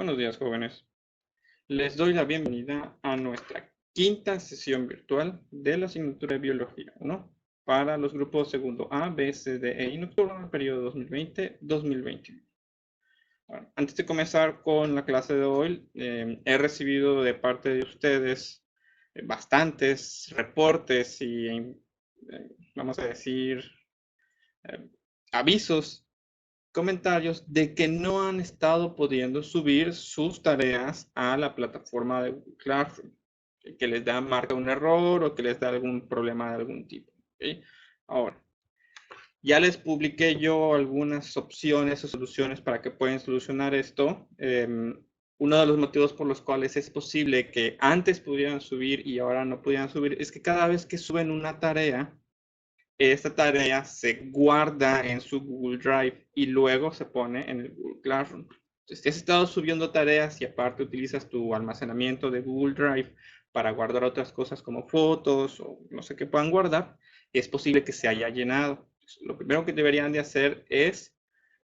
Buenos días, jóvenes. Les doy la bienvenida a nuestra quinta sesión virtual de la asignatura de Biología 1 para los grupos segundo A, B, C, D, E y nocturno del periodo 2020-2021. Bueno, antes de comenzar con la clase de hoy, he recibido de parte de ustedes bastantes reportes y, vamos a decir, avisos, comentarios de que no han estado pudiendo subir sus tareas a la plataforma de Google Classroom, que les da marca un error o que les da algún problema de algún tipo. ¿Okay? Ahora, ya les publiqué yo algunas opciones o soluciones para que puedan solucionar esto. Uno de los motivos por los cuales es posible que antes pudieran subir y ahora no pudieran subir es que cada vez que suben una tarea, esta tarea se guarda en su Google Drive y luego se pone en el Google Classroom. Entonces, si has estado subiendo tareas y aparte utilizas tu almacenamiento de Google Drive para guardar otras cosas como fotos o no sé qué puedan guardar, es posible que se haya llenado. Entonces, lo primero que deberían de hacer es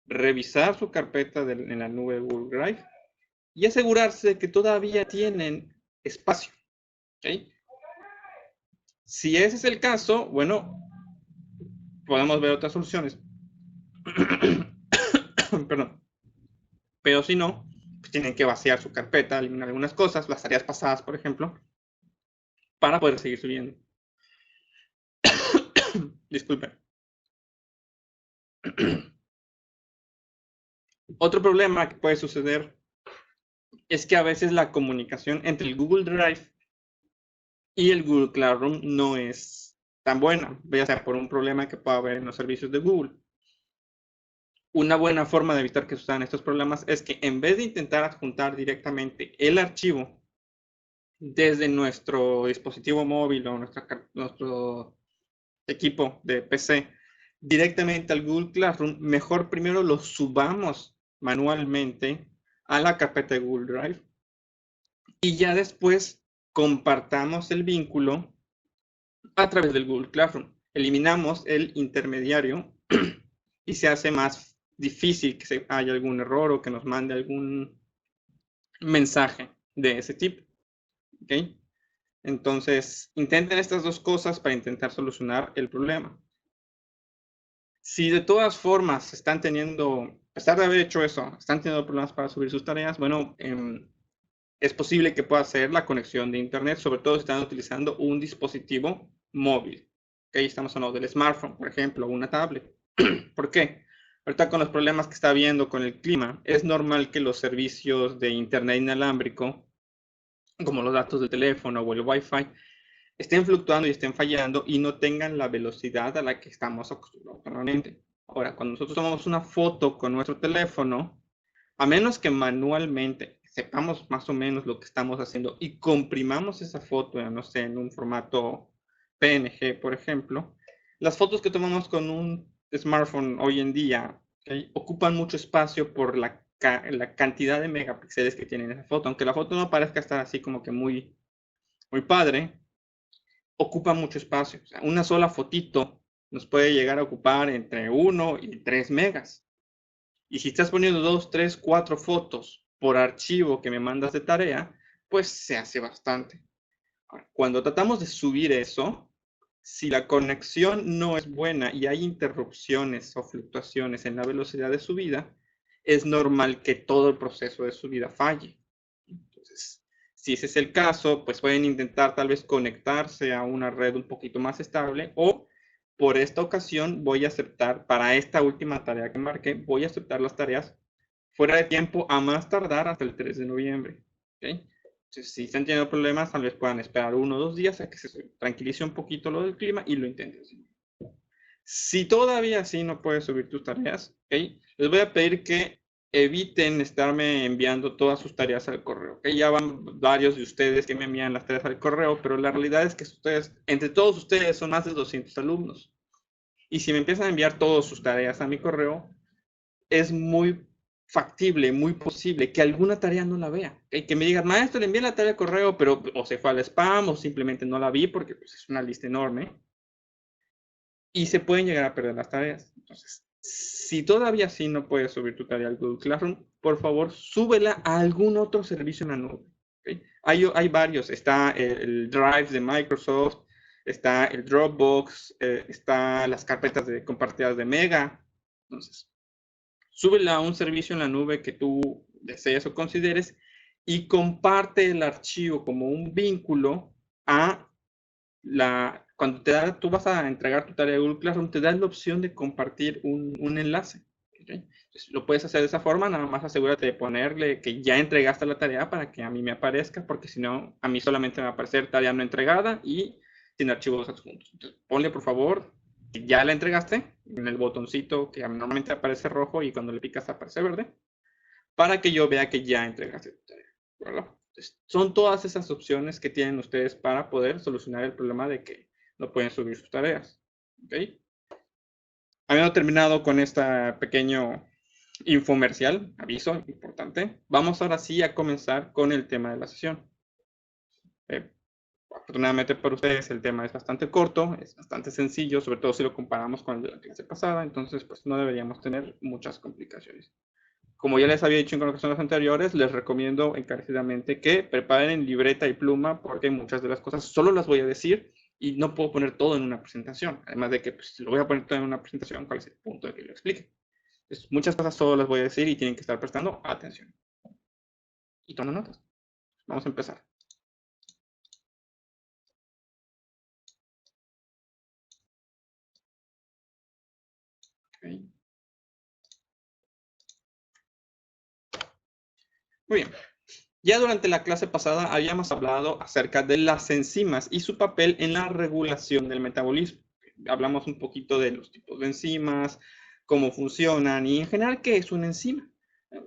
revisar su carpeta en la nube de Google Drive y asegurarse de que todavía tienen espacio. ¿Okay? Si ese es el caso, bueno, podemos ver otras soluciones. Perdón. Pero si no, pues tienen que vaciar su carpeta, eliminar algunas cosas, las tareas pasadas, por ejemplo, para poder seguir subiendo. Disculpen. Otro problema que puede suceder es que a veces la comunicación entre el Google Drive y el Google Classroom no es tan buena, ya sea por un problema que pueda haber en los servicios de Google. Una buena forma de evitar que sucedan estos problemas es que en vez de intentar adjuntar directamente el archivo desde nuestro dispositivo móvil o nuestro equipo de PC directamente al Google Classroom, mejor primero lo subamos manualmente a la carpeta de Google Drive y ya después compartamos el vínculo a través del Google Classroom. Eliminamos el intermediario y se hace más difícil que haya algún error o que nos mande algún mensaje de ese tipo. ¿Okay? Entonces, intenten estas dos cosas para intentar solucionar el problema. Si de todas formas están teniendo, a pesar de haber hecho eso, están teniendo problemas para subir sus tareas, bueno, es posible que pueda ser la conexión de internet, sobre todo si están utilizando un dispositivo móvil. Okay, estamos hablando del smartphone, por ejemplo, o una tablet. ¿Por qué? Ahorita con los problemas que está habiendo con el clima, es normal que los servicios de internet inalámbrico, como los datos del teléfono o el Wi-Fi, estén fluctuando y estén fallando y no tengan la velocidad a la que estamos acostumbrados normalmente. Ahora, cuando nosotros tomamos una foto con nuestro teléfono, a menos que manualmente sepamos más o menos lo que estamos haciendo y comprimamos esa foto, no sé, en un formato PNG, por ejemplo, las fotos que tomamos con un smartphone hoy en día, ¿okay?, ocupan mucho espacio por la cantidad de megapíxeles que tiene esa foto. Aunque la foto no parezca estar así como que muy padre, ocupa mucho espacio. O sea, una sola fotito nos puede llegar a ocupar entre 1 y 3 megas. Y si estás poniendo 2, 3, 4 fotos por archivo que me mandas de tarea, pues se hace bastante. Ahora, cuando tratamos de subir eso, si la conexión no es buena y hay interrupciones o fluctuaciones en la velocidad de subida, es normal que todo el proceso de subida falle. Entonces, si ese es el caso, pues pueden intentar tal vez conectarse a una red un poquito más estable o por esta ocasión voy a aceptar, para esta última tarea que marqué, voy a aceptar las tareas fuera de tiempo a más tardar hasta el 3 de noviembre. ¿Okay? Entonces, si están teniendo problemas, tal vez puedan esperar 1 o 2 días a que se tranquilice un poquito lo del clima y lo intenten. Si todavía así no puedes subir tus tareas, ¿okay?, les voy a pedir que eviten estarme enviando todas sus tareas al correo. ¿Okay? Ya van varios de ustedes que me envían las tareas al correo, pero la realidad es que ustedes, entre todos ustedes, son más de 200 alumnos. Y si me empiezan a enviar todas sus tareas a mi correo, es muy factible, muy posible que alguna tarea no la vea. ¿Okay? Que me digan, maestro, le envié la tarea al correo, pero o se fue al spam o simplemente no la vi porque pues, es una lista enorme. Y se pueden llegar a perder las tareas. Entonces, Si todavía sí no puedes subir tu tarea al Google Classroom, por favor, súbela a algún otro servicio en la nube. ¿Okay? Hay varios. Está el Drive de Microsoft, está el Dropbox, está las carpetas compartidas de Mega. Entonces, súbela a un servicio en la nube que tú desees o consideres y comparte el archivo como un vínculo a cuando tú vas a entregar tu tarea de Google Classroom, te da la opción de compartir un enlace. ¿Okay? Entonces, lo puedes hacer de esa forma, nada más asegúrate de ponerle que ya entregaste la tarea para que a mí me aparezca, porque si no, a mí solamente me va a aparecer tarea no entregada y sin archivos adjuntos. Entonces, ponle por favor que ya la entregaste en el botoncito que normalmente aparece rojo y cuando le picas aparece verde, para que yo vea que ya entregaste tu tarea. ¿Verdad? Son todas esas opciones que tienen ustedes para poder solucionar el problema de que no pueden subir sus tareas. ¿Okay? Habiendo terminado con este pequeño infomercial, aviso importante, vamos ahora sí a comenzar con el tema de la sesión. Afortunadamente para ustedes el tema es bastante corto, es bastante sencillo, sobre todo si lo comparamos con el de la clase pasada, entonces pues no deberíamos tener muchas complicaciones. Como ya les había dicho en ocasiones anteriores, les recomiendo encarecidamente que preparen libreta y pluma porque muchas de las cosas solo las voy a decir y no puedo poner todo en una presentación. Además de que pues, si lo voy a poner todo en una presentación, ¿cuál es el punto de que lo explique? Entonces, muchas cosas solo las voy a decir y tienen que estar prestando atención. Y tomando notas. Vamos a empezar. Okay. Muy bien. Ya durante la clase pasada habíamos hablado acerca de las enzimas y su papel en la regulación del metabolismo. Hablamos un poquito de los tipos de enzimas, cómo funcionan y en general qué es una enzima.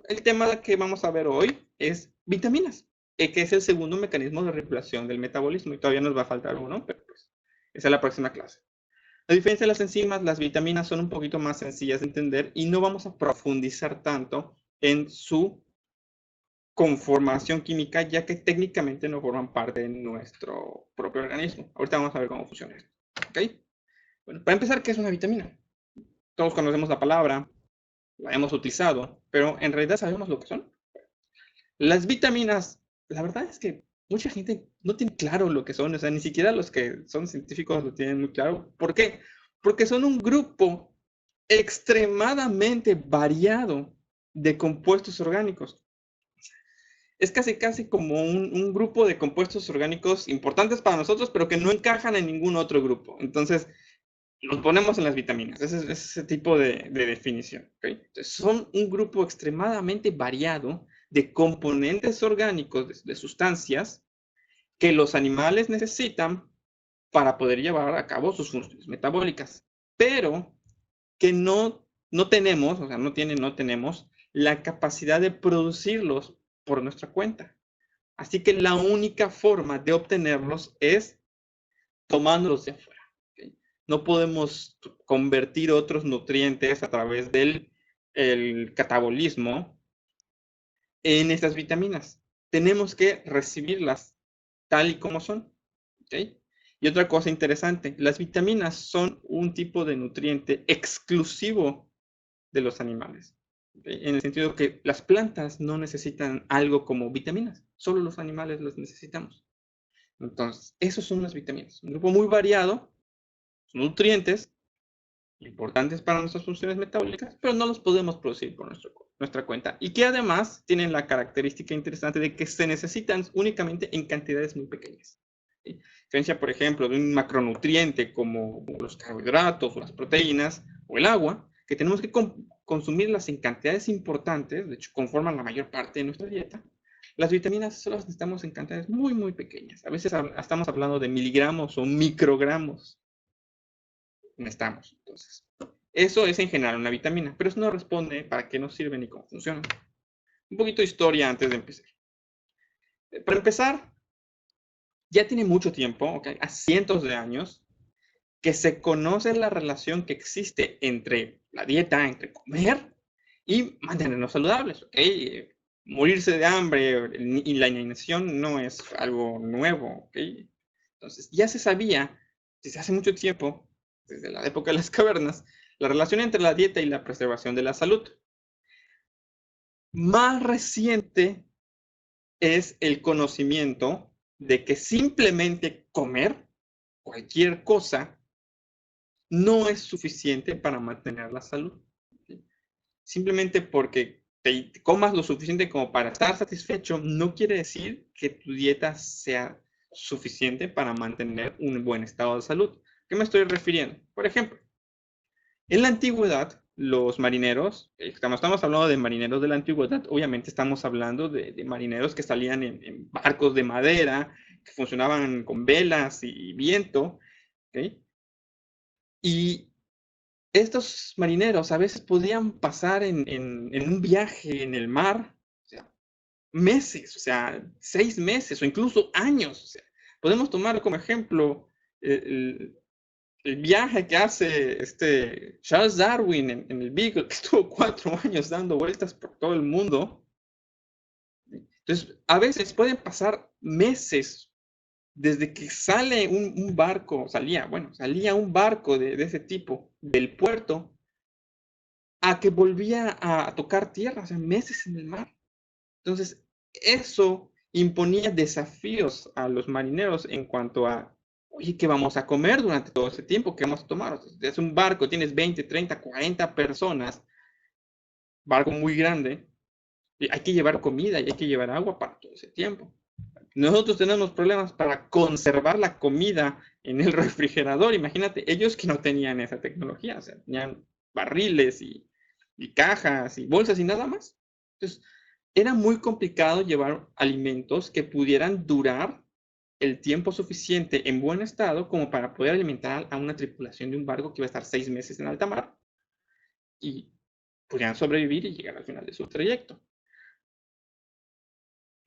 El tema que vamos a ver hoy es vitaminas, que es el segundo mecanismo de regulación del metabolismo y todavía nos va a faltar uno, pero pues esa es la próxima clase. A diferencia de las enzimas, las vitaminas son un poquito más sencillas de entender y no vamos a profundizar tanto en su conformación química, ya que técnicamente no forman parte de nuestro propio organismo. Ahorita vamos a ver cómo funciona esto. ¿Okay? Bueno, para empezar, ¿qué es una vitamina? Todos conocemos la palabra, la hemos utilizado, pero en realidad sabemos lo que son. Las vitaminas, la verdad es que mucha gente no tiene claro lo que son, o sea, ni siquiera los que son científicos lo tienen muy claro. ¿Por qué? Porque son un grupo extremadamente variado de compuestos orgánicos. Es casi como un grupo de compuestos orgánicos importantes para nosotros, pero que no encajan en ningún otro grupo. Entonces, nos ponemos en las vitaminas. Ese es ese tipo de definición. ¿Okay? Entonces, son un grupo extremadamente variado de componentes orgánicos, de sustancias, que los animales necesitan para poder llevar a cabo sus funciones metabólicas, pero que no tenemos, o sea, no tenemos la capacidad de producirlos por nuestra cuenta. Así que la única forma de obtenerlos es tomándolos de afuera. ¿Okay? No podemos convertir otros nutrientes a través del catabolismo en estas vitaminas. Tenemos que recibirlas tal y como son. ¿Okay? Y otra cosa interesante, las vitaminas son un tipo de nutriente exclusivo de los animales. ¿Okay? En el sentido que las plantas no necesitan algo como vitaminas, solo los animales las necesitamos. Entonces, esos son las vitaminas. Un grupo muy variado, son nutrientes importantes para nuestras funciones metabólicas, pero no los podemos producir por nuestra cuenta. Y que además tienen la característica interesante de que se necesitan únicamente en cantidades muy pequeñas. ¿Sí? Diferencia, por ejemplo, de un macronutriente como los carbohidratos o las proteínas o el agua, que tenemos que consumirlas en cantidades importantes, de hecho conforman la mayor parte de nuestra dieta. Las vitaminas solo las necesitamos en cantidades muy, muy pequeñas. A veces estamos hablando de miligramos o microgramos. Necesitamos. Entonces, eso es en general una vitamina, pero eso no responde para qué nos sirve ni cómo funciona. Un poquito de historia antes de empezar. Para empezar, ya tiene mucho tiempo, ¿okay? A cientos de años, que se conoce la relación que existe entre la dieta, entre comer y mantenernos saludables. ¿Okay? Morirse de hambre y la inanición no es algo nuevo. ¿Okay? Entonces, ya se sabía desde hace mucho tiempo, desde la época de las cavernas, La relación entre la dieta y la preservación de la salud. Más reciente es el conocimiento de que simplemente comer cualquier cosa no es suficiente para mantener la salud. Simplemente porque te comas lo suficiente como para estar satisfecho, no quiere decir que tu dieta sea suficiente para mantener un buen estado de salud. ¿A qué me estoy refiriendo? Por ejemplo, en la antigüedad, los marineros, estamos hablando de marineros de la antigüedad, obviamente estamos hablando de marineros que salían en barcos de madera, que funcionaban con velas y viento, ¿okay? Y estos marineros a veces podían pasar en un viaje en el mar, o sea, meses, o sea, 6 meses o incluso años. O sea, podemos tomar como ejemplo el viaje que hace Charles Darwin en el Beagle, que estuvo 4 años dando vueltas por todo el mundo. Entonces, a veces pueden pasar meses desde que sale un barco, salía un barco de ese tipo del puerto a que volvía a tocar tierra, o sea, meses en el mar. Entonces, eso imponía desafíos a los marineros en cuanto a, oye, ¿qué vamos a comer durante todo ese tiempo? ¿Qué vamos a tomar? O sea, es un barco, tienes 20, 30, 40 personas, barco muy grande, y hay que llevar comida y hay que llevar agua para todo ese tiempo. Nosotros tenemos problemas para conservar la comida en el refrigerador. Imagínate, ellos que no tenían esa tecnología, o sea, tenían barriles y cajas y bolsas y nada más. Entonces, era muy complicado llevar alimentos que pudieran durar el tiempo suficiente en buen estado como para poder alimentar a una tripulación de un barco que iba a estar 6 meses en alta mar y pudieran sobrevivir y llegar al final de su trayecto.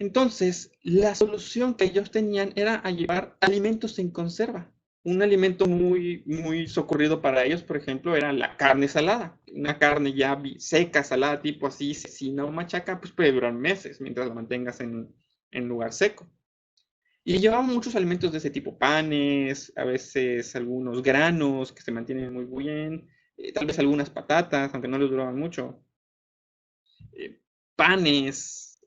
Entonces, la solución que ellos tenían era a llevar alimentos en conserva. Un alimento muy, muy socorrido para ellos, por ejemplo, era la carne salada. Una carne ya seca, salada, tipo así, si no machaca, pues puede durar meses mientras la mantengas en lugar seco. Y llevaban muchos alimentos de ese tipo, panes, a veces algunos granos que se mantienen muy bien, tal vez algunas patatas, aunque no les duraban mucho, panes,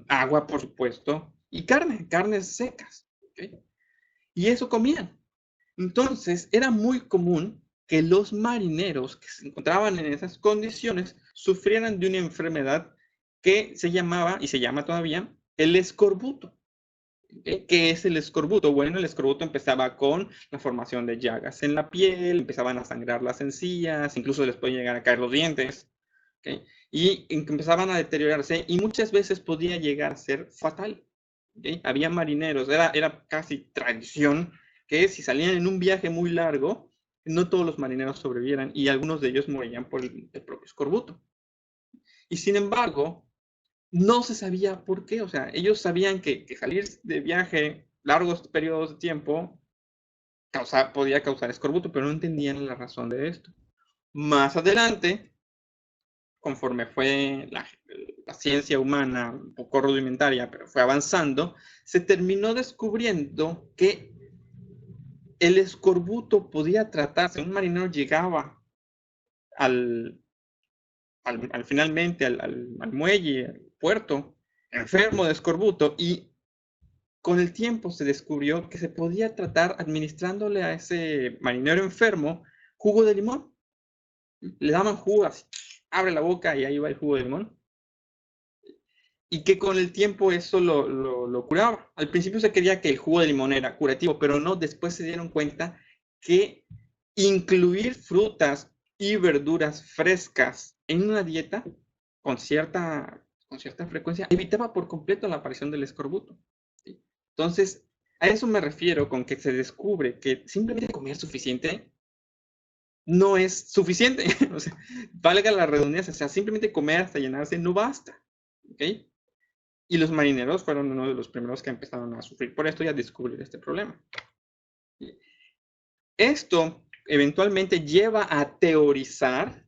agua, por supuesto, y carnes secas. ¿Okay? Y eso comían. Entonces, era muy común que los marineros que se encontraban en esas condiciones sufrieran de una enfermedad que se llamaba, y se llama todavía, el escorbuto. ¿Qué es el escorbuto? Bueno, el escorbuto empezaba con la formación de llagas en la piel, empezaban a sangrar las encías, incluso les podían llegar a caer los dientes, ¿okay? Y empezaban a deteriorarse y muchas veces podía llegar a ser fatal. ¿Okay? Había marineros, era casi tradición que si salían en un viaje muy largo, no todos los marineros sobrevivieran y algunos de ellos morían por el propio escorbuto. Y sin embargo, no se sabía por qué, o sea, ellos sabían que salir de viaje largos periodos de tiempo podía causar escorbuto, pero no entendían la razón de esto. Más adelante, conforme fue la ciencia humana, un poco rudimentaria, pero fue avanzando, se terminó descubriendo que el escorbuto podía tratarse. Un marinero llegaba finalmente al muelle, al puerto, enfermo de escorbuto, y con el tiempo se descubrió que se podía tratar administrándole a ese marinero enfermo jugo de limón. Le daban jugo así, abre la boca y ahí va el jugo de limón. Y que con el tiempo eso lo curaba. Al principio se creía que el jugo de limón era curativo, pero no, después se dieron cuenta que incluir frutas y verduras frescas en una dieta con cierta frecuencia evitaba por completo la aparición del escorbuto. ¿Sí? Entonces, a eso me refiero con que se descubre que simplemente comer suficiente no es suficiente. O sea, valga la redundancia, o sea, simplemente comer hasta llenarse no basta. ¿Ok? Y los marineros fueron uno de los primeros que empezaron a sufrir por esto y a descubrir este problema. Esto eventualmente lleva a teorizar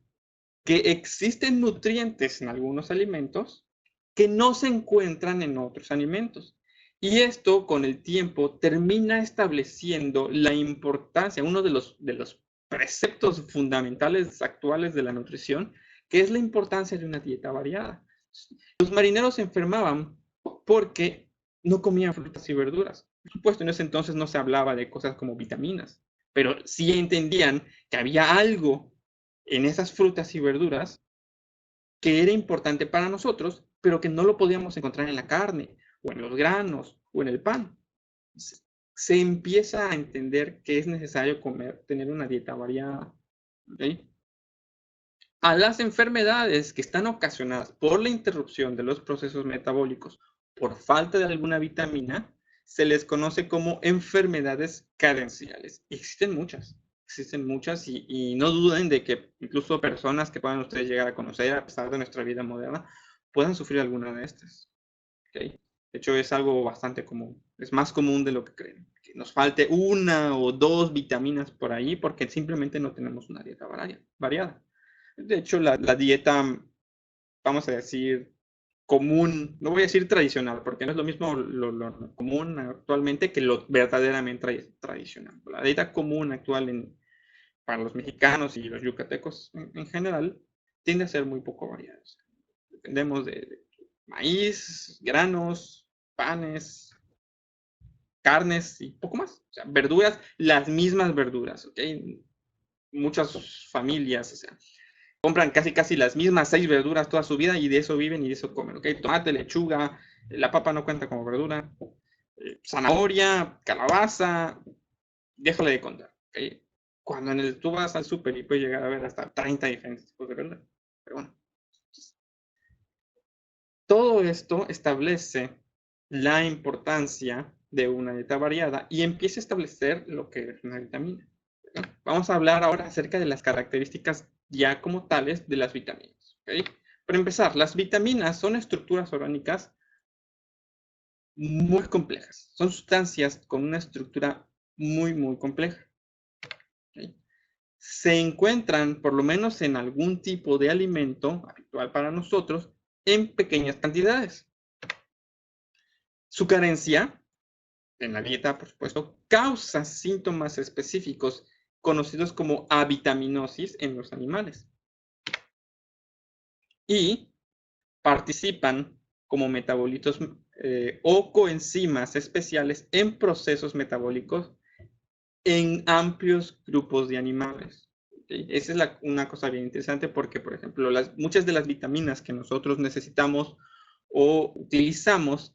que existen nutrientes en algunos alimentos que no se encuentran en otros alimentos. Y esto con el tiempo termina estableciendo la importancia, uno de los preceptos fundamentales actuales de la nutrición, que es la importancia de una dieta variada. Los marineros se enfermaban porque no comían frutas y verduras. Por supuesto, en ese entonces no se hablaba de cosas como vitaminas, pero sí entendían que había algo en esas frutas y verduras que era importante para nosotros, pero que no lo podíamos encontrar en la carne, o en los granos, o en el pan. Se empieza a entender que es necesario comer, tener una dieta variada. ¿Okay? A las enfermedades que están ocasionadas por la interrupción de los procesos metabólicos por falta de alguna vitamina, se les conoce como enfermedades carenciales. Y existen muchas y no duden de que incluso personas que puedan ustedes llegar a conocer a pesar de nuestra vida moderna puedan sufrir alguna de estas. ¿Okay? De hecho, es algo bastante común. Es más común de lo que creen. Que nos falte una o dos vitaminas por ahí porque simplemente no tenemos una dieta variada. De hecho, la dieta, vamos a decir, común, no voy a decir tradicional, porque no es lo mismo lo común actualmente que lo verdaderamente tradicional. La dieta común actual para los mexicanos y los yucatecos en general tiende a ser muy poco variada. Dependemos de maíz, granos, panes, carnes y poco más. O sea, verduras, las mismas verduras, ¿ok? Muchas familias, o sea, compran casi las mismas 6 verduras toda su vida y de eso viven y de eso comen, ¿ok? Tomate, lechuga, la papa no cuenta como verdura, zanahoria, calabaza, déjale de contar, ¿ok? Cuando tú vas al súper y puedes llegar a ver hasta 30 diferentes tipos de verdura. Pero bueno, todo esto establece la importancia de una dieta variada y empieza a establecer lo que es una vitamina. Vamos a hablar ahora acerca de las características ya como tales de las vitaminas. ¿Okay? Para empezar, las vitaminas son estructuras orgánicas muy complejas. Son sustancias con una estructura muy compleja. ¿Okay? Se encuentran, por lo menos en algún tipo de alimento habitual para nosotros, en pequeñas cantidades. Su carencia en la dieta, por supuesto, causa síntomas específicos conocidos como avitaminosis en los animales. Y participan como metabolitos o coenzimas especiales en procesos metabólicos en amplios grupos de animales. ¿Okay? Esa es una cosa bien interesante porque, por ejemplo, muchas de las vitaminas que nosotros necesitamos o utilizamos,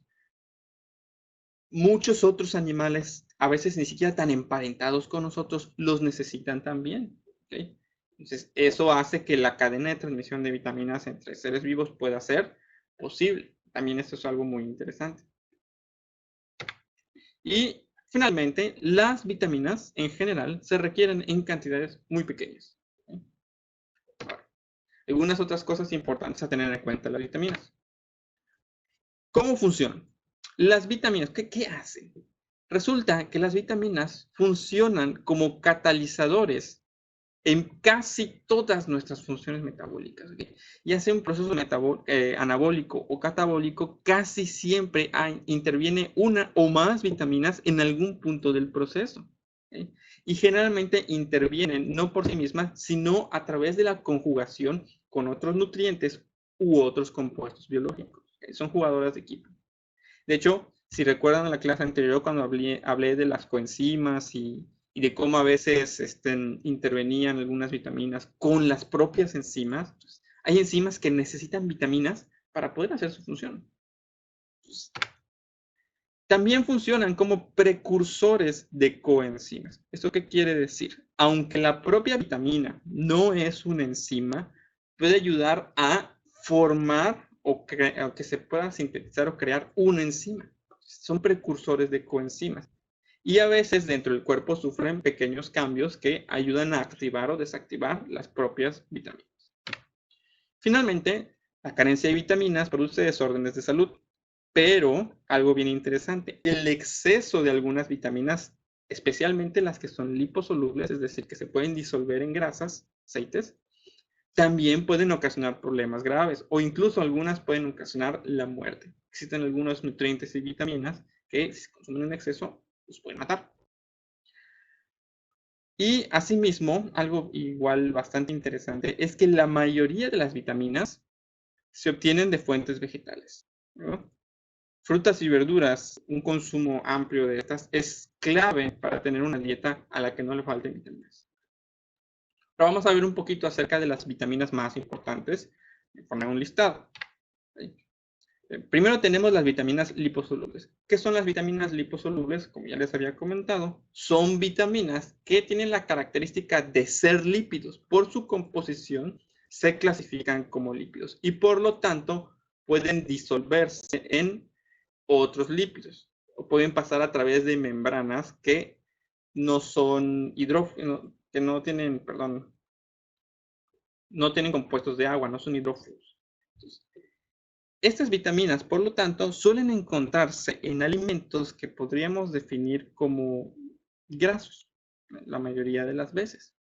muchos otros animales, a veces ni siquiera tan emparentados con nosotros, los necesitan también. ¿Okay? Entonces, eso hace que la cadena de transmisión de vitaminas entre seres vivos pueda ser posible. También esto es algo muy interesante. Y finalmente, las vitaminas en general se requieren en cantidades muy pequeñas. ¿Okay? Algunas otras cosas importantes a tener en cuenta las vitaminas. ¿Cómo funcionan? Las vitaminas, ¿qué hacen? Resulta que las vitaminas funcionan como catalizadores en casi todas nuestras funciones metabólicas. ¿Okay? Ya sea un proceso anabólico o catabólico, casi siempre interviene una o más vitaminas en algún punto del proceso. ¿Okay? Y generalmente intervienen no por sí mismas, sino a través de la conjugación con otros nutrientes u otros compuestos biológicos. ¿Okay? Son jugadoras de equipo. De hecho, si recuerdan en la clase anterior cuando hablé de las coenzimas y de cómo a veces intervenían algunas vitaminas con las propias enzimas, pues, hay enzimas que necesitan vitaminas para poder hacer su función. Pues, también funcionan como precursores de coenzimas. ¿Esto qué quiere decir? Aunque la propia vitamina no es una enzima, puede ayudar a formar o que se pueda sintetizar o crear una enzima. Son precursores de coenzimas. Y a veces dentro del cuerpo sufren pequeños cambios que ayudan a activar o desactivar las propias vitaminas. Finalmente, la carencia de vitaminas produce desórdenes de salud. Pero algo bien interesante, el exceso de algunas vitaminas, especialmente las que son liposolubles, es decir, que se pueden disolver en grasas, aceites, también pueden ocasionar problemas graves o incluso algunas pueden ocasionar la muerte. Existen algunos nutrientes y vitaminas que si consumen en exceso los pueden matar. Y asimismo, algo igual bastante interesante es que la mayoría de las vitaminas se obtienen de fuentes vegetales, ¿no? Frutas y verduras, un consumo amplio de estas es clave para tener una dieta a la que no le falten vitaminas. Pero vamos a ver un poquito acerca de las vitaminas más importantes. Voy a poner un listado. Primero tenemos las vitaminas liposolubles. ¿Qué son las vitaminas liposolubles? Como ya les había comentado, son vitaminas que tienen la característica de ser lípidos. Por su composición se clasifican como lípidos y por lo tanto pueden disolverse en otros lípidos o pueden pasar a través de membranas que no son hidrógenos, que no tienen, perdón, no tienen compuestos de agua, no son hidrógenos. Estas vitaminas, por lo tanto, suelen encontrarse en alimentos que podríamos definir como grasos, la mayoría de las veces.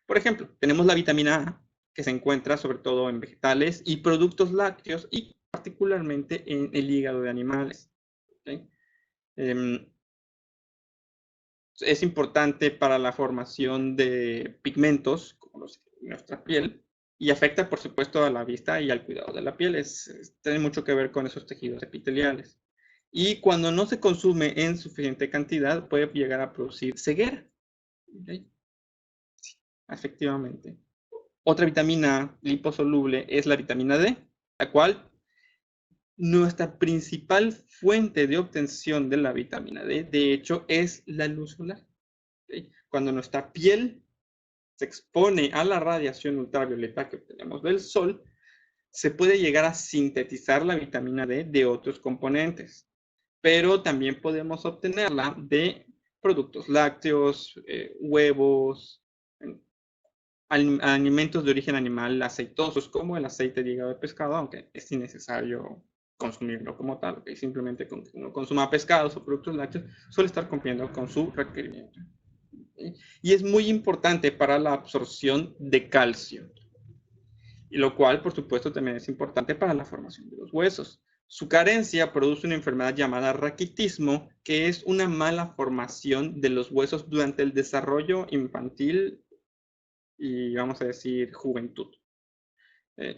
Por ejemplo, tenemos la vitamina A, que se encuentra sobre todo en vegetales y productos lácteos y particularmente en el hígado de animales. ¿Okay? Es importante para la formación de pigmentos, como nuestra piel, y afecta, por supuesto, a la vista y al cuidado de la piel. Tiene mucho que ver con esos tejidos epiteliales. Y cuando no se consume en suficiente cantidad, puede llegar a producir ceguera. ¿Okay? Sí, efectivamente. Otra vitamina liposoluble es la vitamina D, la cual nuestra principal fuente de obtención de la vitamina D, de hecho, es la luz solar. ¿Okay? Cuando nuestra piel se expone a la radiación ultravioleta que obtenemos del sol, se puede llegar a sintetizar la vitamina D de otros componentes, pero también podemos obtenerla de productos lácteos, huevos, alimentos de origen animal aceitosos como el aceite de hígado de pescado, aunque es innecesario consumirlo como tal, ¿okay? Simplemente con que uno consuma pescados o productos lácteos suele estar cumpliendo con su requerimiento. ¿Okay? Y es muy importante para la absorción de calcio, y lo cual, por supuesto, también es importante para la formación de los huesos. Su carencia produce una enfermedad llamada raquitismo, que es una mala formación de los huesos durante el desarrollo infantil y, vamos a decir, juventud.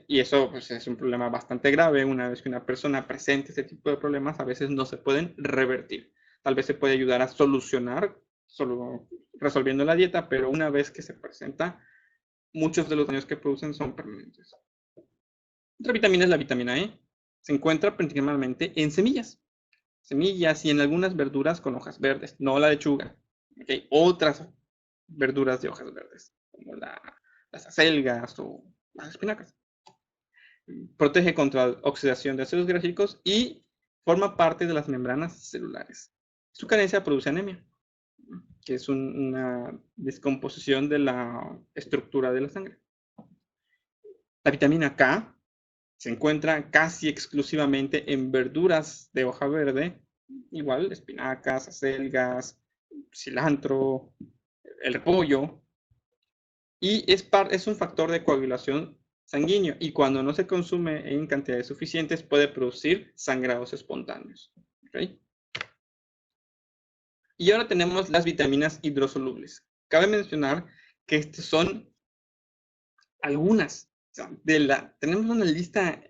Y eso pues, es un problema bastante grave. Una vez que una persona presente este tipo de problemas, a veces no se pueden revertir. Tal vez se puede ayudar a solucionar solo resolviendo la dieta, pero una vez que se presenta, muchos de los daños que producen son permanentes. Otra vitamina es la vitamina E. Se encuentra principalmente en semillas y en algunas verduras con hojas verdes, no la lechuga. ¿Okay? Otras verduras de hojas verdes, como las acelgas o las espinacas. Protege contra la oxidación de ácidos gráficos y forma parte de las membranas celulares. Su carencia produce anemia, que es una descomposición de la estructura de la sangre. La vitamina K se encuentra casi exclusivamente en verduras de hoja verde, igual espinacas, acelgas, cilantro, el repollo, y es un factor de coagulación sanguíneo y cuando no se consume en cantidades suficientes puede producir sangrados espontáneos. ¿Okay? Y ahora tenemos las vitaminas hidrosolubles. Cabe mencionar que estas son algunas. O sea, tenemos una lista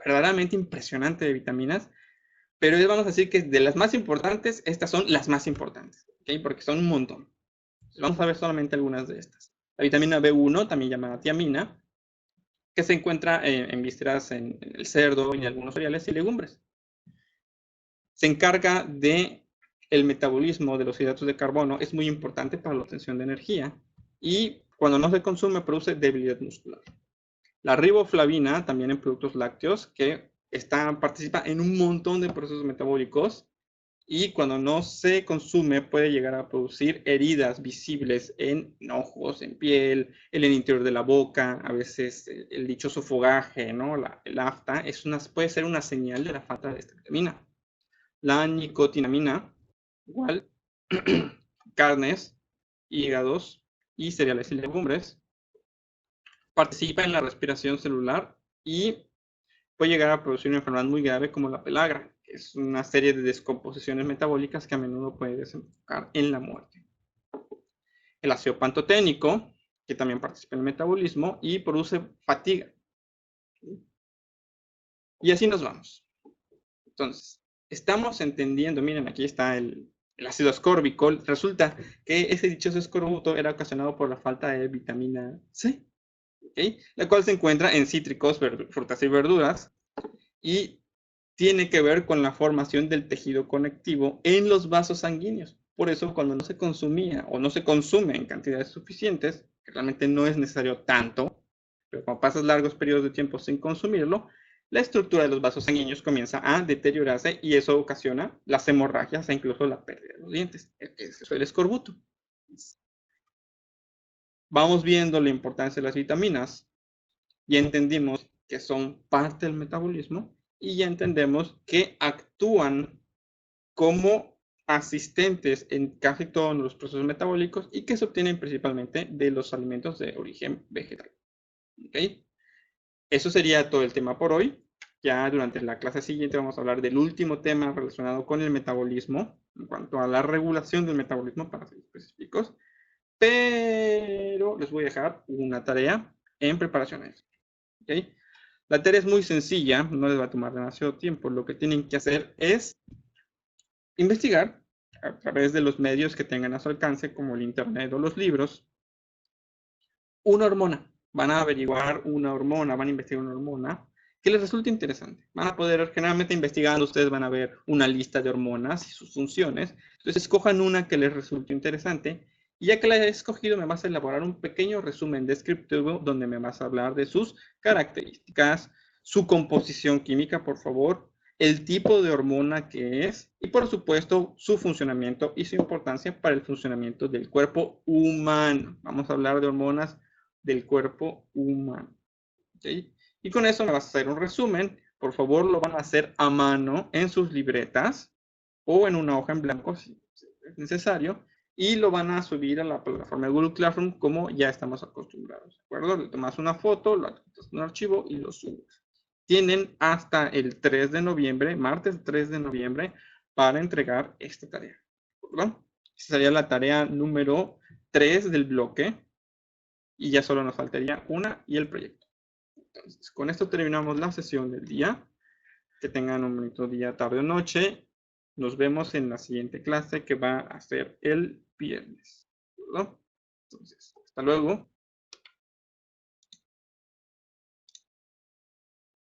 verdaderamente impresionante de vitaminas, pero vamos a decir que de las más importantes, estas son las más importantes, ¿okay? Porque son un montón. Vamos a ver solamente algunas de estas. La vitamina B1, también llamada tiamina, que se encuentra en vísceras en el cerdo y en algunos cereales y legumbres. Se encarga de el metabolismo de los hidratos de carbono, es muy importante para la obtención de energía y cuando no se consume produce debilidad muscular. La riboflavina, también en productos lácteos, que participa en un montón de procesos metabólicos y cuando no se consume puede llegar a producir heridas visibles en ojos, en piel, en el interior de la boca, a veces el dichoso fogaje, ¿no? El afta, puede ser una señal de la falta de esta vitamina. La nicotinamina, igual, carnes, hígados y cereales y legumbres, participa en la respiración celular y puede llegar a producir una enfermedad muy grave como la pelagra, que es una serie de descomposiciones metabólicas que a menudo puede desembocar en la muerte. el ácido pantoténico, que también participa en el metabolismo y produce fatiga. Y así nos vamos. Entonces, estamos entendiendo, miren, aquí está el ácido ascórbico. Resulta que ese dichoso escorbuto era ocasionado por la falta de vitamina C, ¿okay? La cual se encuentra en cítricos, frutas y verduras, y tiene que ver con la formación del tejido conectivo en los vasos sanguíneos. Por eso, cuando no se consumía o no se consume en cantidades suficientes, que realmente no es necesario tanto, pero cuando pasas largos periodos de tiempo sin consumirlo, la estructura de los vasos sanguíneos comienza a deteriorarse y eso ocasiona las hemorragias e incluso la pérdida de los dientes. Eso es el escorbuto. Vamos viendo la importancia de las vitaminas. Ya entendimos que son parte del metabolismo y ya entendemos que actúan como asistentes en casi todos los procesos metabólicos y que se obtienen principalmente de los alimentos de origen vegetal. ¿Okay? Eso sería todo el tema por hoy. Ya durante la clase siguiente vamos a hablar del último tema relacionado con el metabolismo, en cuanto a la regulación del metabolismo, para ser específicos. Pero les voy a dejar una tarea en preparación a eso. ¿Okay? La tarea es muy sencilla, no les va a tomar demasiado tiempo. Lo que tienen que hacer es investigar a través de los medios que tengan a su alcance, como el internet o los libros, una hormona. Van a averiguar una hormona, van a investigar una hormona que les resulte interesante. Van a poder, generalmente investigando, ustedes van a ver una lista de hormonas y sus funciones. Entonces, escojan una que les resulte interesante. Y ya que la he escogido, me vas a elaborar un pequeño resumen descriptivo donde me vas a hablar de sus características, su composición química, por favor, el tipo de hormona que es y, por supuesto, su funcionamiento y su importancia para el funcionamiento del cuerpo humano. Vamos a hablar de hormonas del cuerpo humano. ¿Okay? Y con eso me vas a hacer un resumen. Por favor, lo van a hacer a mano en sus libretas o en una hoja en blanco si es necesario. Y lo van a subir a la plataforma de Google Classroom como ya estamos acostumbrados. ¿De acuerdo? Le tomas una foto, lo adjuntas en un archivo y lo subes. Tienen hasta el 3 de noviembre, martes 3 de noviembre, para entregar esta tarea. ¿Verdad? Esta sería la tarea número 3 del bloque. Y ya solo nos faltaría una y el proyecto. Entonces, con esto terminamos la sesión del día. Que tengan un bonito día, tarde o noche. Nos vemos en la siguiente clase que va a ser el viernes. ¿Verdad? Entonces, hasta luego.